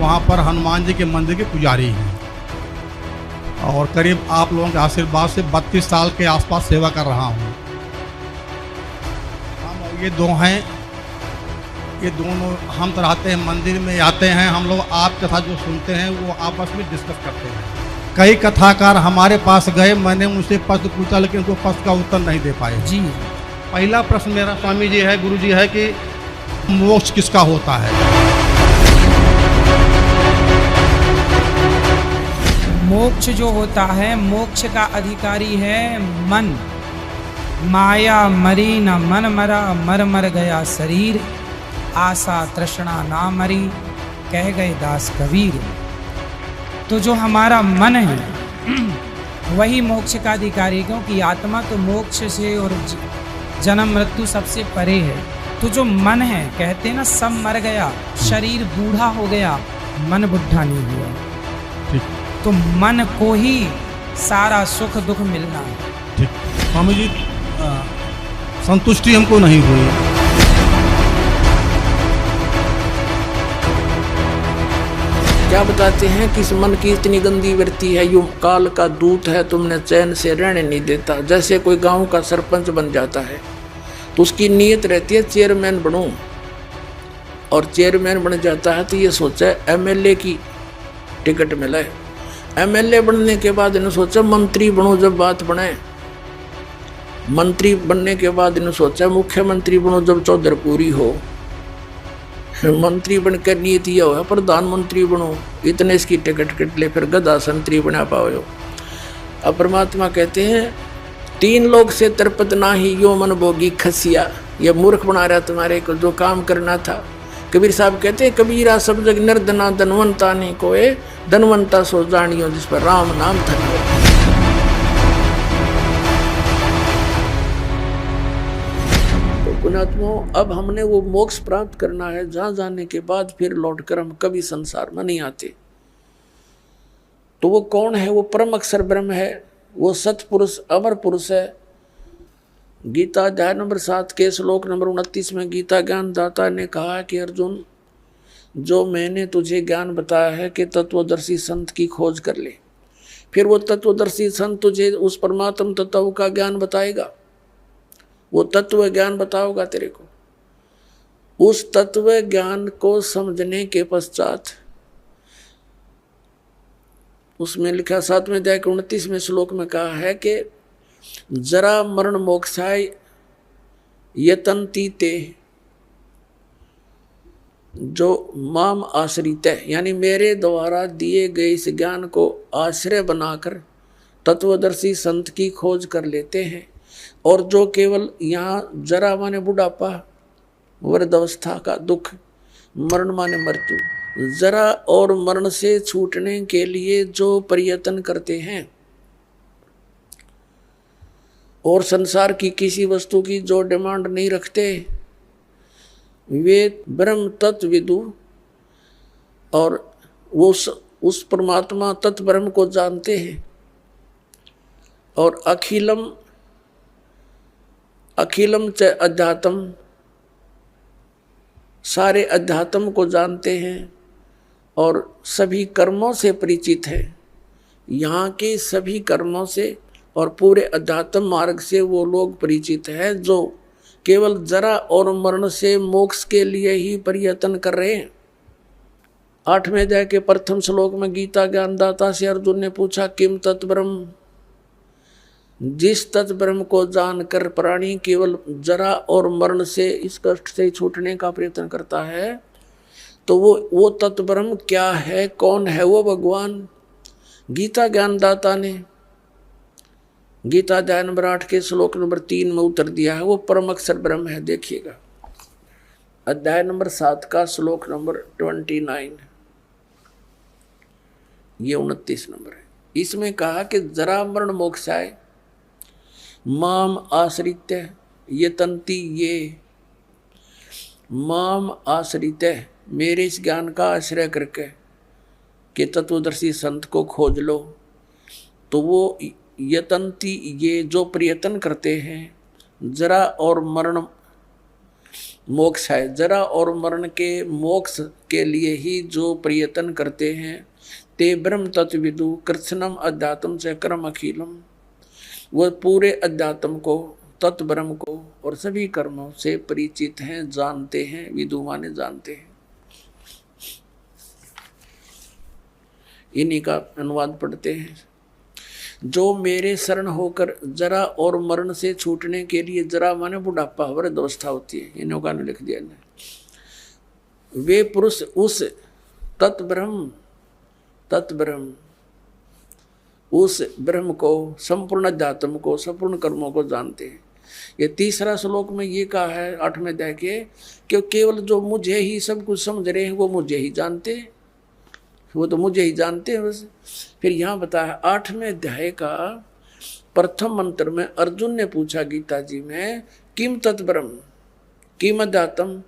वहाँ पर हनुमान जी के मंदिर के पुजारी हैं और करीब आप लोगों के आशीर्वाद से 32 साल के आसपास सेवा कर रहा हूँ। हम ये दो हैं, ये दोनों हम तो रहते हैं मंदिर में आते हैं, हम लोग आप कथा जो सुनते हैं वो आपस में डिस्कस करते हैं। कई कथाकार हमारे पास गए, मैंने उनसे प्रश्न पूछा लेकिन उनको प्रश्न का उत्तर नहीं दे पाए जी। पहला प्रश्न मेरा स्वामी जी है, गुरु जी है कि मोक्ष किसका होता है? मोक्ष जो होता है, मोक्ष का अधिकारी है मन। माया मरी न मन मरा, मर मर गया शरीर, आशा तृष्णा ना मरी, कह गए दास कबीर। तो जो हमारा मन है वही मोक्ष का अधिकारी, क्योंकि आत्मा तो मोक्ष से और जन्म मृत्यु सबसे परे है। तो जो मन है, कहते हैं ना सब मर गया, शरीर बूढ़ा हो गया, मन बुढ़ा नहीं हुआ। तो मन को ही सारा सुख दुख मिलना है। ठीक स्वामी जी, संतुष्टि हमको नहीं हुई। क्या बताते हैं कि इस मन की इतनी गंदी वृत्ति है, यूं काल का दूत है, तुमने चैन से रहने नहीं देता। जैसे कोई गांव का सरपंच बन जाता है तो उसकी नीयत रहती है चेयरमैन बनूं, और चेयरमैन बन जाता है तो ये सोचा एमएलए की टिकट मिला है। एमएलए बनने के बाद इन्होंने सोचा मंत्री बनूं, जब बात बने। मंत्री बनने के बाद इन्होंने सोचा मुख्यमंत्री बनूं जब चौधर पूरी हो। मंत्री बनकर नीयत यह हुआ प्रधानमंत्री बनो, इतने इसकी टिकट कट ले, फिर गधा संतरी बना पाओ। अब परमात्मा कहते हैं 3 लोग से तरपत ना ही यो मन भोगी खसिया। ये मूर्ख बना रहा तुम्हारे को जो काम करना था। कबीर साहब कहते हैं कबीरा सब जग निर्धना धनवंता नहीं कोई, धनवंता सो जानियो जिस पर राम नाम धन। पुण्यात्माओं, अब हमने वो मोक्ष प्राप्त करना है जहां जाने के बाद फिर लौटकर हम कभी संसार में नहीं आते। तो वो कौन है? वो परम अक्षर ब्रह्म है, वो सतपुरुष अमर पुरुष है। गीता अध्याय नंबर 7 के श्लोक नंबर 29 में गीता ज्ञान दाता ने कहा कि अर्जुन, जो मैंने तुझे ज्ञान बताया है कि तत्वदर्शी संत की खोज कर ले। फिर वो तत्वदर्शी संत तुझे उस परमात्म तत्व का ज्ञान बताएगा, वो तत्व ज्ञान बताओगा तेरे को। उस तत्व ज्ञान को समझने के पश्चात उसमें लिखा 7वें अध्याय के 29वें श्लोक में कहा है कि जरा मरण मोक्षाय यतन्ति ते, जो माम आश्रित है, यानी मेरे द्वारा दिए गए इस ज्ञान को आश्रय बनाकर तत्वदर्शी संत की खोज कर लेते हैं। और जो केवल यहाँ जरा माने बुढ़ापा, वृद्धावस्था का दुख, मरण माने मृत्यु, जरा और मरण से छूटने के लिए जो प्रयत्न करते हैं और संसार की किसी वस्तु की जो डिमांड नहीं रखते, वे ब्रह्म तत्वविदु और वो उस परमात्मा तत्व ब्रह्म को जानते हैं। और अखिलम च अध्यात्म, सारे अध्यात्म को जानते हैं और सभी कर्मों से परिचित है। यहाँ के सभी कर्मों से और पूरे अध्यात्म मार्ग से वो लोग परिचित हैं जो केवल जरा और मरण से मोक्ष के लिए ही प्रयत्न कर रहे हैं। 8वें अध्याय के प्रथम श्लोक में गीता ज्ञानदाता से अर्जुन ने पूछा किम तत्ब्रह्म, जिस तत्व ब्रह्म को जानकर प्राणी केवल जरा और मरण से, इस कष्ट से छूटने का प्रयत्न करता है, तो वो तत्व ब्रह्म क्या है, कौन है वो भगवान? गीता ज्ञानदाता ने गीता अध्याय नंबर 8 के श्लोक नंबर 3 में उत्तर दिया है, वो परम अक्षर ब्रह्म है। देखिएगा अध्याय नंबर 7 का श्लोक नंबर 29, ये 29 नंबर है। इसमें कहा कि जरा मरण मोक्षाय माम आश्रित यतन्ति ये, माम आश्रित, मेरे इस ज्ञान का आश्रय करके कि तत्वदर्शी संत को खोज लो। तो वो यतन्ति ये, जो प्रयत्न करते हैं जरा और मोक्ष है। जरा और मरण के मोक्ष के लिए ही जो प्रयत्न करते हैं ते ब्रह्म तत्विदु कृत्स्नम अध्यात्म से कर्म अखिलम, वह पूरे अध्यात्म को, तत्व ब्रह्म को और सभी कर्मों से परिचित हैं, जानते हैं। विदु माने जानते हैं। इन्हीं का अनुवाद पढ़ते हैं। जो मेरे शरण होकर जरा और मरण से छूटने के लिए, जरा माने बुढ़ापा, वृद्ध अवस्था होती है, इन्हों का लिख दिया ने, वे पुरुष उस तत्ब्रह्म उस ब्रह्म को, संपूर्ण अध्यात्म को, संपूर्ण कर्मों को जानते हैं। ये तीसरा श्लोक में ये कहा है 8वें अध्याय के, कि केवल जो मुझे ही सब कुछ समझ रहे हैं वो मुझे ही जानते हैं, वो तो मुझे ही जानते हैं बस। फिर यहाँ बताया 8वें अध्याय का प्रथम मंत्र में अर्जुन ने पूछा गीता जी में, किम तत्ब्रह्म, किम अध्यात्म,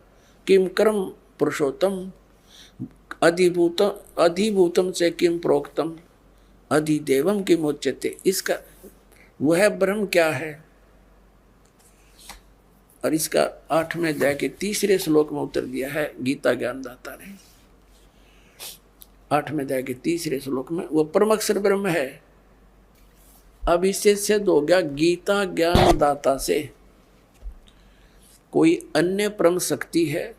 किम कर्म पुरुषोत्तम, अधिभूतम से किम प्रोक्तम, अधिदेवम किम उच्यते। इसका वह ब्रह्म क्या है, और इसका 8वें अध्याय के तीसरे श्लोक में उत्तर दिया है गीता ज्ञानदाता ने। 8वें अध्याय के तीसरे श्लोक में वो परम अक्षर ब्रह्म है। अब इससे सिद्ध हो गया गीता ज्ञानदाता से कोई अन्य परम शक्ति है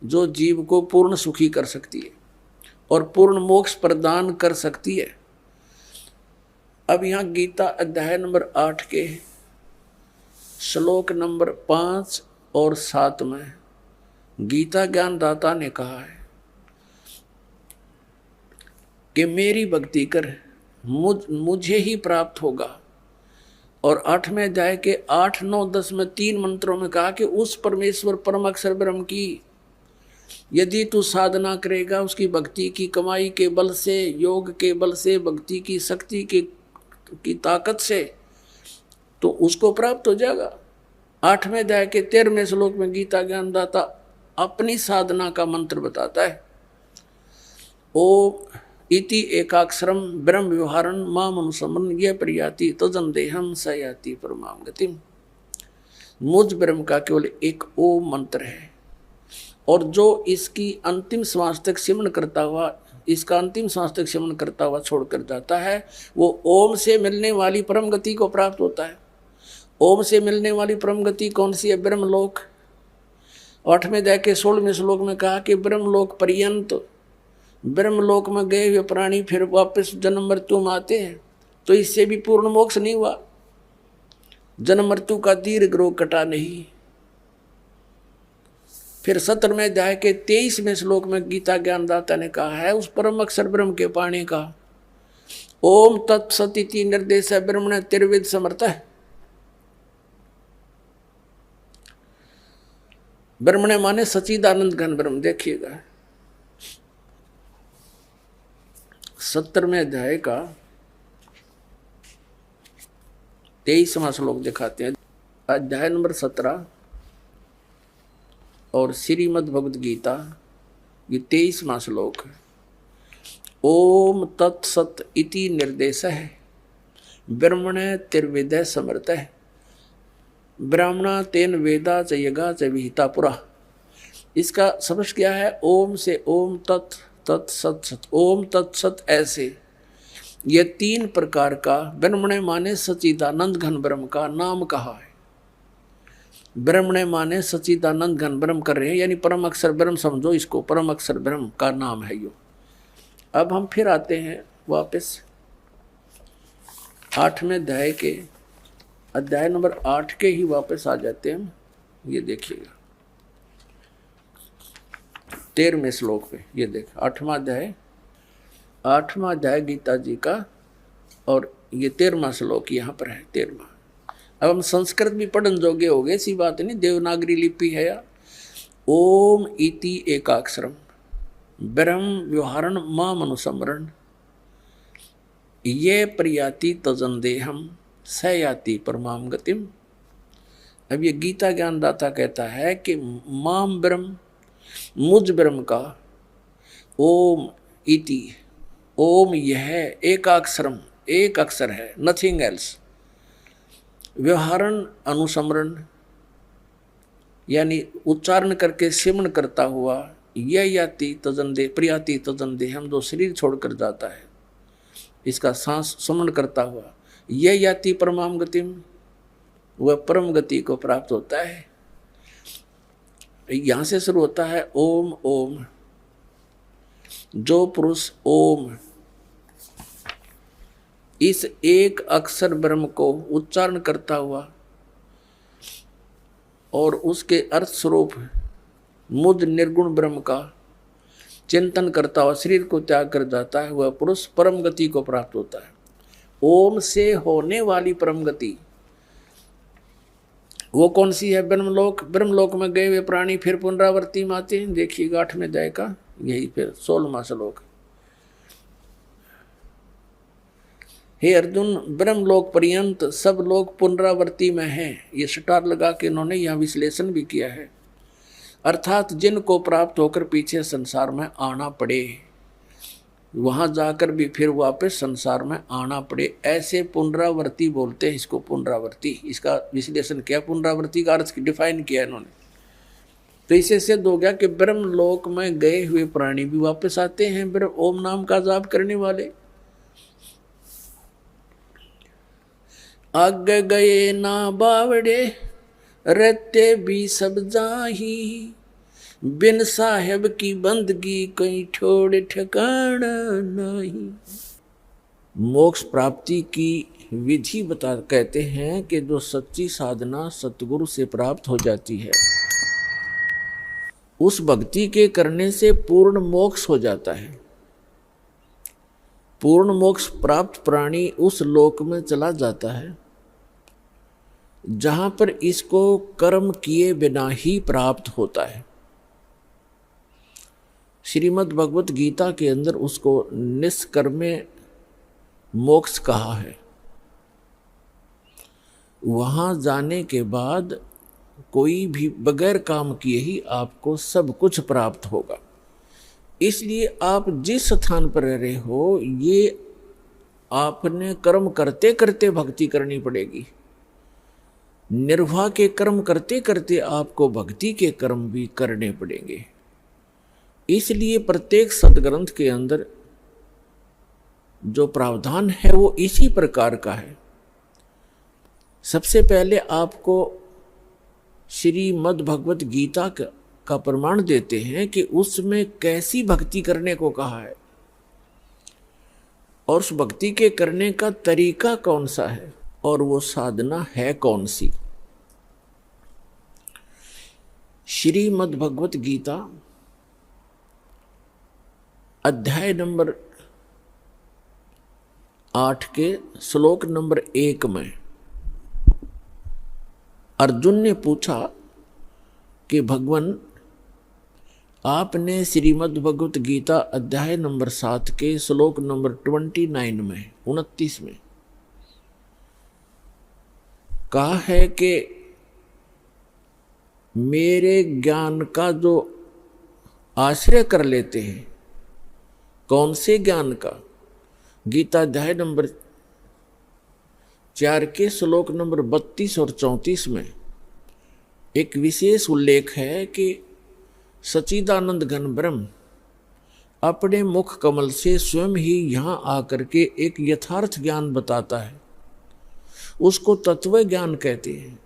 जो जीव को पूर्ण सुखी कर सकती है और पूर्ण मोक्ष प्रदान कर सकती है। अब यहाँ गीता अध्याय नंबर 8 के श्लोक नंबर 5 और 7 में गीता ज्ञानदाता ने कहा है कि मेरी भक्ति कर, मुझे ही प्राप्त होगा। और 8वें अध्याय के 8, 9, 10 में 3 मंत्रों में कहा कि उस परमेश्वर परम अक्षर ब्रह्म की यदि तू साधना करेगा, उसकी भक्ति की कमाई के बल से, योग के बल से, भक्ति की शक्ति की ताकत से, तो उसको प्राप्त हो जाएगा। 8वें अध्याय के 13वें श्लोक में गीता ज्ञानदाता अपनी साधना का मंत्र बताता है। ओ इति एकाक्षरम ब्रह्म व्यवहारन माम अनुसमन ये प्रयाति तजन देहम सयाति परमाम गतिम। मुझ ब्रह्म का केवल एक ओम मंत्र है, और जो इसकी अंतिम श्वास तक सिमरण करता हुआ, इसका अंतिम श्वास तक सिमरण करता हुआ छोड़कर जाता है, वो ओम से मिलने वाली परम गति को प्राप्त होता है। ओम से मिलने वाली परम गति कौन सी है? ब्रह्मलोक। 8वें अध्याय के 16वें श्लोक में कहा कि ब्रह्मलोक पर्यंत, ब्रह्मलोक में गए हुए प्राणी फिर वापस जन्म मृत्यु में आते हैं, तो इससे भी पूर्ण मोक्ष नहीं हुआ। जन्म मृत्यु का दीर्घ रोग कटा नहीं। फिर 17वें अध्याय के 23वें श्लोक में गीता ज्ञानदाता ने कहा है उस परम अक्षर ब्रह्म के पाने का, ओम तत्सदिति निर्देश ब्रह्मण त्रिविध समर्थ है। ब्रह्मण माने सच्चिदानंद घन ब्रह्म। देखिएगा 17वें अध्याय का 23वां श्लोक दिखाते हैं। अध्याय नंबर 17 और श्रीमद् भगवद गीता ये 23वां श्लोक है। ओम तत्सत इति निर्देश है ब्रह्मण त्रिविद समर्थ है, ब्राह्मणा तेन वेदा च यगा च विहिता पुरा। इसका समझ क्या है? ओम से ओम तत् तत्सत सत, ओम तत्सत ऐसे ये 3 प्रकार का ब्रह्मण माने सच्चिदानंद घन ब्रह्म का नाम कहा है। ब्रह्मण माने सच्चिदानंद घन ब्रह्म कर रहे हैं, यानी परम अक्षर ब्रह्म समझो इसको, परम अक्षर ब्रह्म का नाम है यो। अब हम फिर आते हैं वापस 8वें अध्याय के, अध्याय नंबर 8 के ही वापस आ जाते हैं। ये देखिएगा 13वें श्लोक पे, ये देख 8वां अध्याय गीता जी का, और ये 13वां श्लोक यहाँ पर है 13वां। अब हम संस्कृत भी पढ़न जोगे हो गए, ऐसी बात नहीं, देवनागरी लिपि है या। ओम इति एकाक्षरम ब्रह्म व्यवहारण माम अनुसमरण ये प्रयाति तजन देहम सयाति परमाम गतिम। अब ये गीता ज्ञानदाता कहता है कि माम ब्रह्म, मुझ ब्रह्म का, ओम इति, ओम यह एकाक्षरम, एक अक्षर है, नथिंग एल्स, व्यवहारण अनुसमरण यानी उच्चारण करके सिमरण करता हुआ यह याति तजंदे प्रियाति तजंदे हम जो शरीर छोड़कर जाता है, इसका सांस समन करता हुआ यह याति परमाम गतिम, वह परम गति को प्राप्त होता है। यहां से शुरू होता है ओम ओम। जो पुरुष ओम इस एक अक्षर ब्रह्म को उच्चारण करता हुआ और उसके अर्थ स्वरूप मुद निर्गुण ब्रह्म का चिंतन करता हुआ शरीर को त्याग कर जाता है, वह पुरुष परम गति को प्राप्त होता है। ओम से होने वाली परम गति वो कौन सी है? ब्रह्मलोक। ब्रह्मलोक में गए हुए प्राणी फिर पुनरावर्ती में आते हैं। देखिएगा 8वें अध्याय का यही फिर 16वां श्लोक। हे अर्जुन, ब्रह्मलोक पर्यंत सब लोग पुनरावर्ती में हैं। ये स्टार लगा के इन्होंने यह विश्लेषण भी किया है। अर्थात जिनको प्राप्त होकर पीछे संसार में आना पड़े, वहां जाकर भी फिर वापस संसार में आना पड़े, ऐसे पुनरावर्ती बोलते हैं इसको। पुनरावर्ती, इसका विश्लेषण किया, पुनरावर्ती का अर्थ डिफाइन किया इन्होंने। तो इससे सिद्ध हो गया कि ब्रह्मलोक में गए हुए प्राणी भी वापस आते हैं ब्रह्म ओम नाम का जाप करने वाले। आगे गए ना बावड़े रहते भी सब जाही, बिन साहेब की बंदगी कहीं छोड़ ठिकाना नहीं। मोक्ष प्राप्ति की विधि बता कहते हैं कि जो सच्ची साधना सतगुरु से प्राप्त हो जाती है, उस भक्ति के करने से पूर्ण मोक्ष हो जाता है। पूर्ण मोक्ष प्राप्त प्राणी उस लोक में चला जाता है जहां पर इसको कर्म किए बिना ही प्राप्त होता है। श्रीमद् भगवत गीता के अंदर उसको निष्कर्मे मोक्ष कहा है। वहां जाने के बाद कोई भी बगैर काम किए ही आपको सब कुछ प्राप्त होगा। इसलिए आप जिस स्थान पर रह रहे हो, ये आपने कर्म करते करते भक्ति करनी पड़ेगी। निर्वाह के कर्म करते करते आपको भक्ति के कर्म भी करने पड़ेंगे। इसलिए प्रत्येक सदग्रंथ के अंदर जो प्रावधान है वो इसी प्रकार का है। सबसे पहले आपको श्रीमद् भगवत गीता का प्रमाण देते हैं कि उसमें कैसी भक्ति करने को कहा है और उस भक्ति के करने का तरीका कौन सा है और वो साधना है कौन सी। श्रीमद् भगवत गीता अध्याय नंबर 8 के श्लोक नंबर 1 में अर्जुन ने पूछा कि भगवान, आपने श्रीमद् भगवत गीता अध्याय नंबर 7 के श्लोक नंबर 29 में कहा है कि मेरे ज्ञान का जो आश्रय कर लेते हैं, कौन से ज्ञान का? गीता अध्याय नंबर 4 के श्लोक नंबर 32 और 34 में एक विशेष उल्लेख है कि सच्चिदानंद घन ब्रह्म अपने मुख कमल से स्वयं ही यहाँ आकर के एक यथार्थ ज्ञान बताता है, उसको तत्व ज्ञान कहते हैं।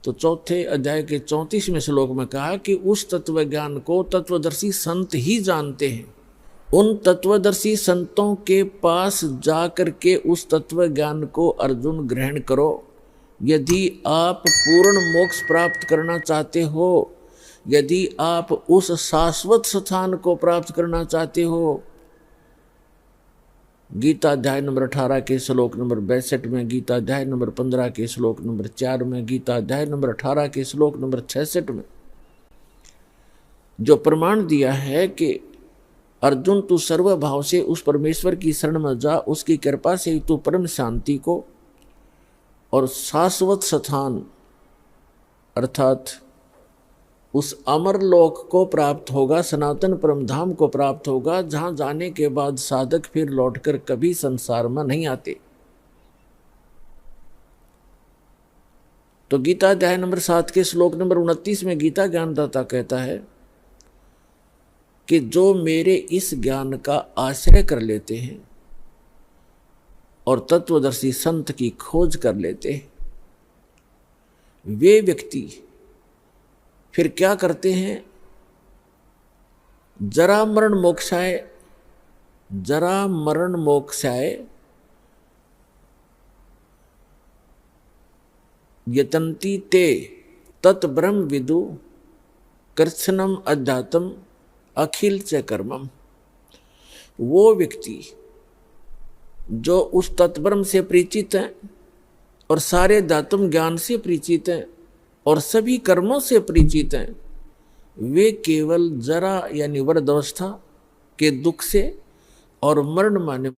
तो 4 अध्याय के 34वें श्लोक में कहा कि उस तत्व ज्ञान को तत्वदर्शी संत ही जानते हैं। उन तत्वदर्शी संतों के पास जाकर के उस तत्व ज्ञान को अर्जुन ग्रहण करो। यदि आप पूर्ण मोक्ष प्राप्त करना चाहते हो, यदि आप उस शाश्वत स्थान को प्राप्त करना चाहते हो, गीता अध्याय नंबर 18 के श्लोक नंबर 62 में, गीता अध्याय नंबर 15 के श्लोक नंबर 4 में, गीता अध्याय नंबर 18 के श्लोक नंबर 66 में जो प्रमाण दिया है कि अर्जुन तू सर्वभाव से उस परमेश्वर की शरण में जा, उसकी कृपा से तू परम शांति को और शाश्वत स्थान अर्थात उस अमर लोक को प्राप्त होगा, सनातन परम धाम को प्राप्त होगा, जहां जाने के बाद साधक फिर लौटकर कभी संसार में नहीं आते। तो गीता अध्याय नंबर 7 के श्लोक नंबर 29 में गीता ज्ञानदाता कहता है कि जो मेरे इस ज्ञान का आश्रय कर लेते हैं और तत्वदर्शी संत की खोज कर लेते हैं, वे व्यक्ति फिर क्या करते हैं? जरा मरण मोक्षाय यतन्ति ते तत् ब्रह्म विदु कृत्स्नम अध्यात्म अखिल च कर्मम। वो व्यक्ति जो उस तत्ब्रह्म से परिचित हैं और सारे दातुम ज्ञान से परिचित हैं और सभी कर्मों से परिचित हैं, वे केवल जरा यानी वृद्धावस्था के दुख से और मरण माने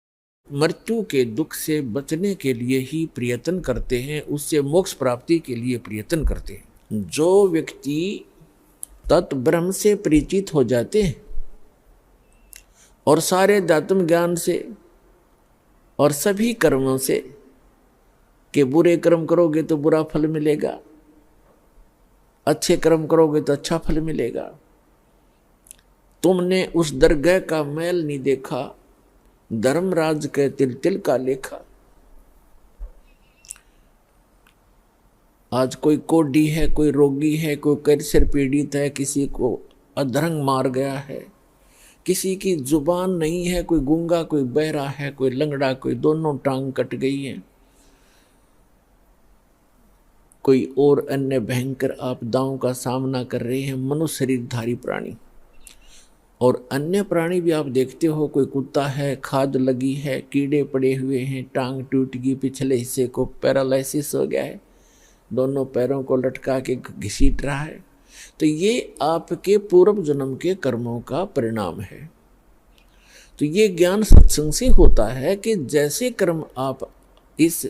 मृत्यु के दुख से बचने के लिए ही प्रयत्न करते हैं, उससे मोक्ष प्राप्ति के लिए प्रयत्न करते हैं। जो व्यक्ति तत्ब्रह्म से परिचित हो जाते हैं और सारे दातुम ज्ञान से और सभी कर्मों से, कि बुरे कर्म करोगे तो बुरा फल मिलेगा, अच्छे कर्म करोगे तो अच्छा फल मिलेगा, तुमने उस दरगाह का मैल नहीं देखा, धर्मराज के तिल तिल का लेखा। आज कोई कोढ़ी है, कोई रोगी है, कोई कैंसर पीड़ित है, किसी को अधरंग मार गया है, किसी की जुबान नहीं है, कोई गूंगा, कोई बहरा है, कोई लंगड़ा, कोई दोनों टांग कट गई है, कोई और अन्य भयंकर आपदाओं का सामना कर रहे हैं मनुष्य शरीरधारी प्राणी। और अन्य प्राणी भी आप देखते हो, कोई कुत्ता है, खाद लगी है, कीड़े पड़े हुए हैं, टांग टूट गई, पिछले हिस्से को पैरालिसिस हो गया है, दोनों पैरों को लटका के घसीट रहा है। तो ये आपके पूर्व जन्म के कर्मों का परिणाम है। तो ये ज्ञान सत्संग से होता है कि जैसे कर्म आप इस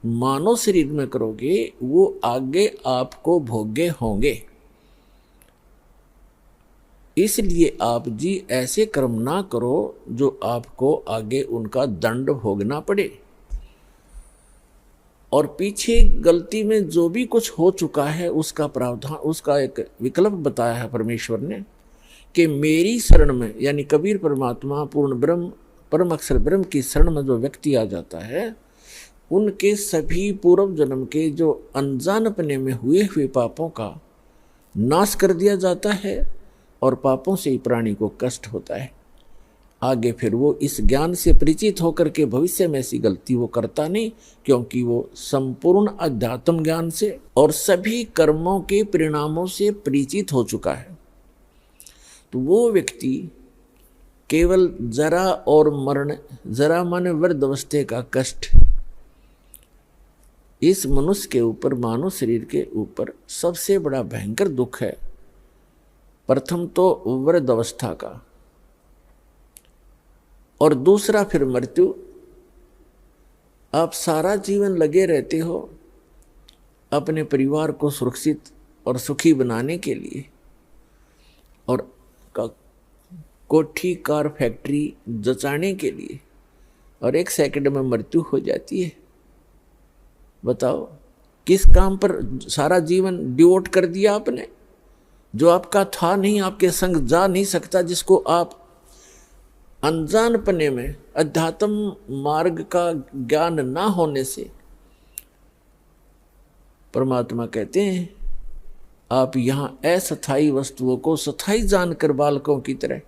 मानव शरीर में करोगे वो आगे आपको भोग्य होंगे। इसलिए आप जी ऐसे कर्म ना करो जो आपको आगे उनका दंड भोगना पड़े। और पीछे गलती में जो भी कुछ हो चुका है उसका प्रावधान, उसका एक विकल्प बताया है परमेश्वर ने कि मेरी शरण में, यानी कबीर परमात्मा पूर्ण ब्रह्म परम अक्षर ब्रह्म की शरण में जो व्यक्ति आ जाता है, उनके सभी पूर्व जन्म के जो अनजानपने में हुए पापों का नाश कर दिया जाता है और पापों से ही प्राणी को कष्ट होता है। आगे फिर वो इस ज्ञान से परिचित होकर के भविष्य में ऐसी गलती वो करता नहीं, क्योंकि वो संपूर्ण अध्यात्म ज्ञान से और सभी कर्मों के परिणामों से परिचित हो चुका है। तो वो व्यक्ति केवल जरा और मरण, जरा माने वृद्धावस्था का कष्ट, इस मनुष्य के ऊपर, मानव शरीर के ऊपर सबसे बड़ा भयंकर दुख है। प्रथम तो वृद्धावस्था का और दूसरा फिर मृत्यु। आप सारा जीवन लगे रहते हो अपने परिवार को सुरक्षित और सुखी बनाने के लिए, और कोठी कार फैक्ट्री जचाने के लिए, और एक सेकंड में मृत्यु हो जाती है। बताओ किस काम पर सारा जीवन डिवोट कर दिया आपने, जो आपका था नहीं, आपके संग जा नहीं सकता, जिसको आप अनजानपने में अध्यात्म मार्ग का ज्ञान ना होने से, परमात्मा कहते हैं आप यहाँ अस्थायी वस्तुओं को स्थायी जानकर बालकों की तरह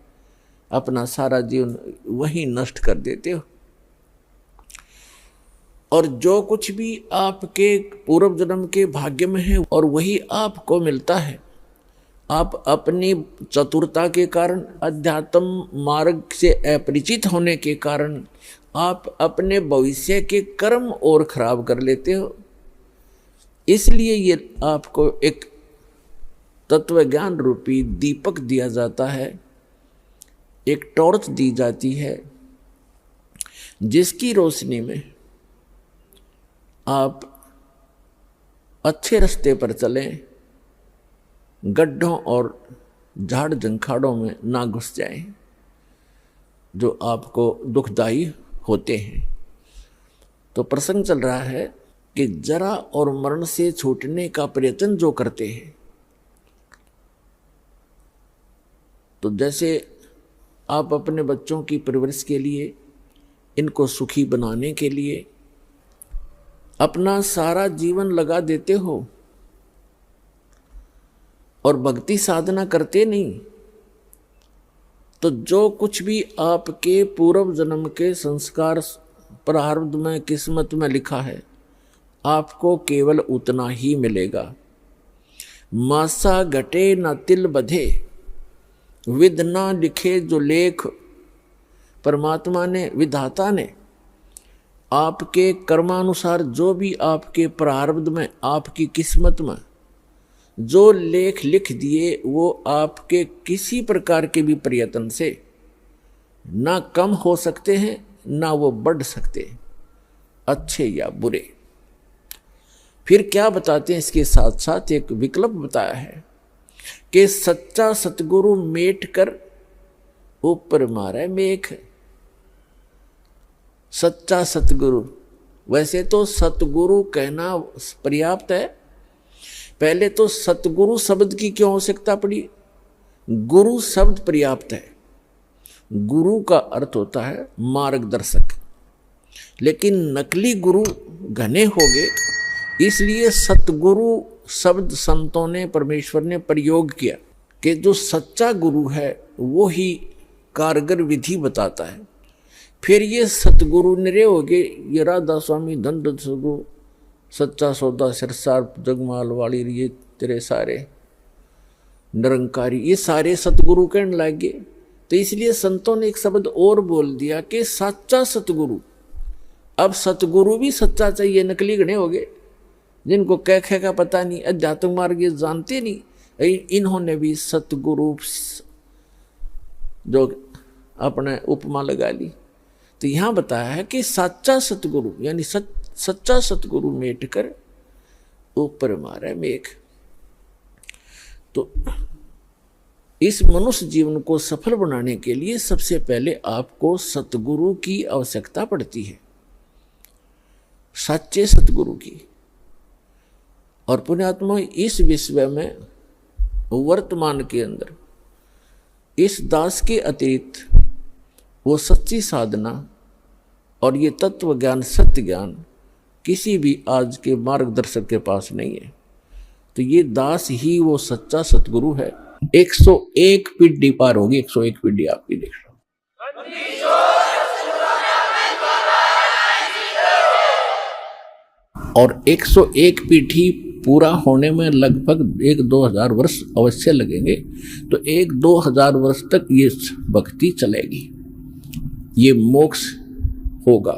अपना सारा जीवन वहीं नष्ट कर देते हो। और जो कुछ भी आपके पूर्व जन्म के भाग्य में है और वही आपको मिलता है, आप अपनी चतुरता के कारण, अध्यात्म मार्ग से अपरिचित होने के कारण आप अपने भविष्य के कर्म और खराब कर लेते हो। इसलिए ये आपको एक तत्व ज्ञान रूपी दीपक दिया जाता है, एक टॉर्च दी जाती है, जिसकी रोशनी में आप अच्छे रास्ते पर चलें, गड्ढों और झाड़ जंखाड़ों में ना घुस जाएं जो आपको दुखदाई होते हैं। तो प्रसंग चल रहा है कि जरा और मरण से छूटने का प्रयत्न जो करते हैं, तो जैसे आप अपने बच्चों की परवरिश के लिए, इनको सुखी बनाने के लिए अपना सारा जीवन लगा देते हो और भक्ति साधना करते नहीं, तो जो कुछ भी आपके पूर्व जन्म के संस्कार प्रारब्ध में, किस्मत में लिखा है, आपको केवल उतना ही मिलेगा। मासा घटे न तिल बधे, विध ना लिखे जो लेख। परमात्मा ने, विधाता ने आपके कर्मानुसार जो भी आपके प्रारब्ध में, आपकी किस्मत में जो लेख लिख दिए, वो आपके किसी प्रकार के भी प्रयत्न से ना कम हो सकते हैं, ना वो बढ़ सकते हैं, अच्छे या बुरे। फिर क्या बताते हैं, इसके साथ साथ एक विकल्प बताया है कि सच्चा सतगुरु मेट कर ऊपर मारे मेघ। सच्चा सतगुरु, वैसे तो सतगुरु कहना पर्याप्त है, पहले तो सतगुरु शब्द की क्यों आवश्यकता पड़ी? गुरु शब्द पर्याप्त है। गुरु का अर्थ होता है मार्गदर्शक, लेकिन नकली गुरु घने हो गए, इसलिए सतगुरु शब्द संतों ने, परमेश्वर ने प्रयोग किया कि जो सच्चा गुरु है वो ही कारगर विधि बताता है। फिर ये सतगुरु निरे हो गए, ये राधा स्वामी, धन सतगुरु, सच्चा सौदा, सिरसार, जगमाल वाली, ये तेरे सारे निरंकारी, ये सारे सतगुरु कहने लग गए। तो इसलिए संतों ने एक शब्द और बोल दिया कि सच्चा सतगुरु। अब सतगुरु भी सच्चा चाहिए, नकली घने हो गए, जिनको कह का पता नहीं, अध्यात्म मार्ग ये जानते नहीं, इन्होंने भी सतगुरु जो अपने उपमा लगा ली। तो यहाँ बताया है कि सच्चा सतगुरु यानी सच्चा सतगुरु मेट कर ऊपर मारे मेघ। तो इस मनुष्य जीवन को सफल बनाने के लिए सबसे पहले आपको सतगुरु की आवश्यकता पड़ती है, सच्चे सतगुरु की। और पुण्यात्मा, इस विश्व में वर्तमान के अंदर इस दास के अतिरिक्त वो सच्ची साधना और ये तत्व ज्ञान, सत्य ज्ञान किसी भी आज के मार्गदर्शक के पास नहीं है। तो ये दास ही वो सच्चा सतगुरु है। 101 पीढ़ी पार होगी, 101 पीढ़ी आपकी देख रहा हूं। और 101 पीढ़ी पूरा होने में लगभग 1-2 हजार वर्ष अवश्य लगेंगे। तो 1-2 हजार वर्ष तक ये भक्ति चलेगी, ये मोक्ष होगा।